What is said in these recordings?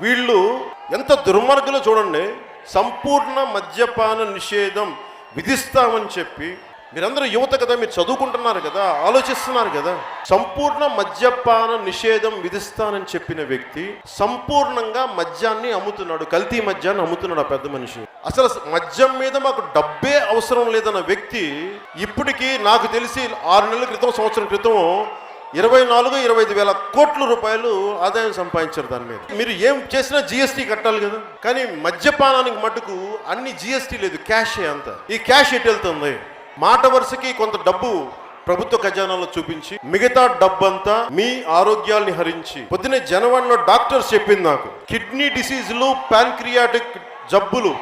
వీళ్ళు ఎంత దుర్మార్గులో చూడండి. సంపూర్ణ మద్యపాన నిషేధం విధిస్తామని చెప్పి, మీరందరూ యువత కదా, మీరు చదువుకుంటున్నారు కదా, ఆలోచిస్తున్నారు కదా. సంపూర్ణ మద్యపాన నిషేధం విధిస్తానని చెప్పిన వ్యక్తి సంపూర్ణంగా మద్యాన్ని అమ్ముతున్నాడు, కల్తీ మద్యాన్ని అమ్ముతున్నాడు. ఆ పెద్ద మనిషి అసలు మద్యం మీద మాకు డబ్బే అవసరం లేదన్న వ్యక్తి ఇప్పటికీ నాకు తెలిసి 6 నెలల క్రితం, సంవత్సరం క్రితం 24-25 వేల కోట్ల రూపాయలు ఆదాయం సంపాదించారు దాని మీద. మీరు ఏం చేసినా జిఎస్టీ కట్టాలి కదా, కానీ మద్యపానానికి మటుకు అన్ని జిఎస్టీ లేదు, క్యాషే అంతా. ఈ క్యాష్ ఎటు వెళ్తుంది? మాట వరుసకి కొంత డబ్బు ప్రభుత్వ ఖజానాలో చూపించి మిగతా డబ్బంతా మీ ఆరోగ్యాల్ని హరించి. పొద్దునే జనవరిలో డాక్టర్స్ చెప్పింది నాకు, కిడ్నీ డిసీజులు, ప్యాన్క్రియాటిక్ జబ్బులు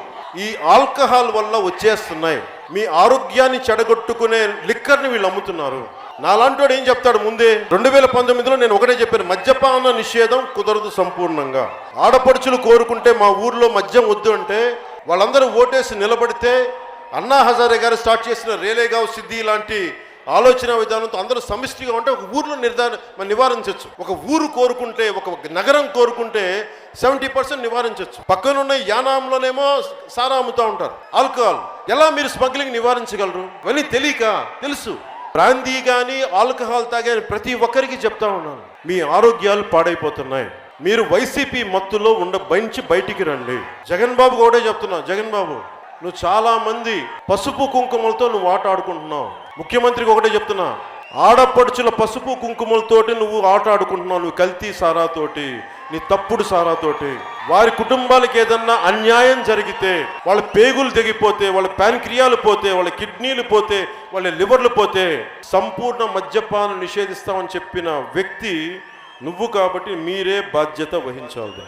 ఈ ఆల్కహాల్ వల్ల వచ్చేస్తున్నాయి. మీ ఆరోగ్యాన్ని చెడగొట్టుకునే లిక్కర్ని వీళ్ళు అమ్ముతున్నారు. నాలాంటి వాడు ఏం చెప్తాడు? ముందే 2019లో నేను ఒకటే చెప్పాను, మద్యపాన నిషేధం కుదరదు సంపూర్ణంగా. ఆడపడుచులు కోరుకుంటే మా ఊర్లో మద్యం వద్దు అంటే వాళ్ళందరూ ఓటేసి నిలబడితే అన్నా హజారే గారు స్టార్ట్ చేసిన రేలేగావ్ సిద్ధి లాంటి ఆలోచన విధానంతో అందరూ సమిష్టిగా ఉంటే ఒక ఊర్లో నివారించవచ్చు. ఒక ఊరు కోరుకుంటే, ఒక నగరం కోరుకుంటే 70% నివారించవచ్చు. పక్కనున్న యానాంలోనేమో సారా అమ్ముతూ ఉంటారు, ఆల్కహాల్. ఎలా మీరు స్మగ్లింగ్ నివారించగలరు? ఇవన్నీ తెలియక, తెలుసు. బ్రాందీ కానీ ఆల్కహాల్ తాగే ప్రతి ఒక్కరికి చెప్తా ఉన్నాను, మీ ఆరోగ్యాలు పాడైపోతున్నాయి. మీరు వైసీపీ మత్తులో బయటికి రండి. జగన్ బాబు కూడా చెప్తున్నా, జగన్ బాబు నువ్వు చాలా మంది పసుపు కుంకుమలతో నువ్వు ఆట ఆడుకుంటున్నావు. ముఖ్యమంత్రికి ఒకటే చెప్తున్నా, ఆడపడుచుల పసుపు కుంకుమలతోటి నువ్వు ఆట ఆడుకుంటున్నావు. నువ్వు కల్తీ సారాతోటి, నీ తప్పుడు సారాతోటి. వారి కుటుంబాలకు ఏదన్నా అన్యాయం జరిగితే, వాళ్ళ పేగులు తెగిపోతే, వాళ్ళ ప్యాన్క్రియాలు పోతే, వాళ్ళ కిడ్నీలు పోతే, వాళ్ళ లివర్లు పోతే సంపూర్ణ మద్యపానం నిషేధిస్తామని చెప్పిన వ్యక్తి నువ్వు. కాబట్టి మీరే బాధ్యత వహించాలి.